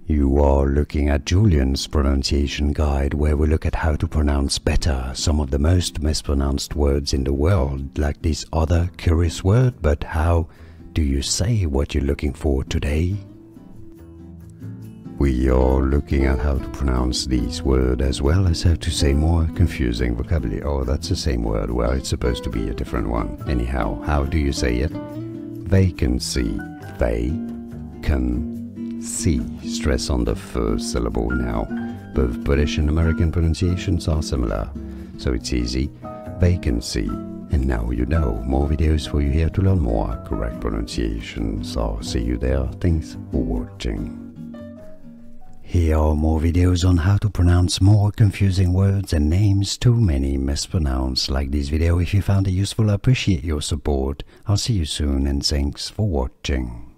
You are looking at Julian's pronunciation guide, where we look at how to pronounce better some of the most mispronounced words in the world, like this other curious word. But how do you say what you're looking for today? We are looking at how to pronounce these words as well as how to say more confusing vocabulary. Oh, that's the same word. Well, it's supposed to be a different one. Anyhow, how do you say it? Vacancy. Vacancy. Stress on the first syllable now. Both British and American pronunciations are similar, so it's easy. Vacancy. And now you know. More videos for you here to learn more correct pronunciations. I'll see you there. Thanks for watching. Here are more videos on how to pronounce more confusing words and names too many mispronounced. Like this video if you found it useful. I appreciate your support. I'll see you soon and thanks for watching.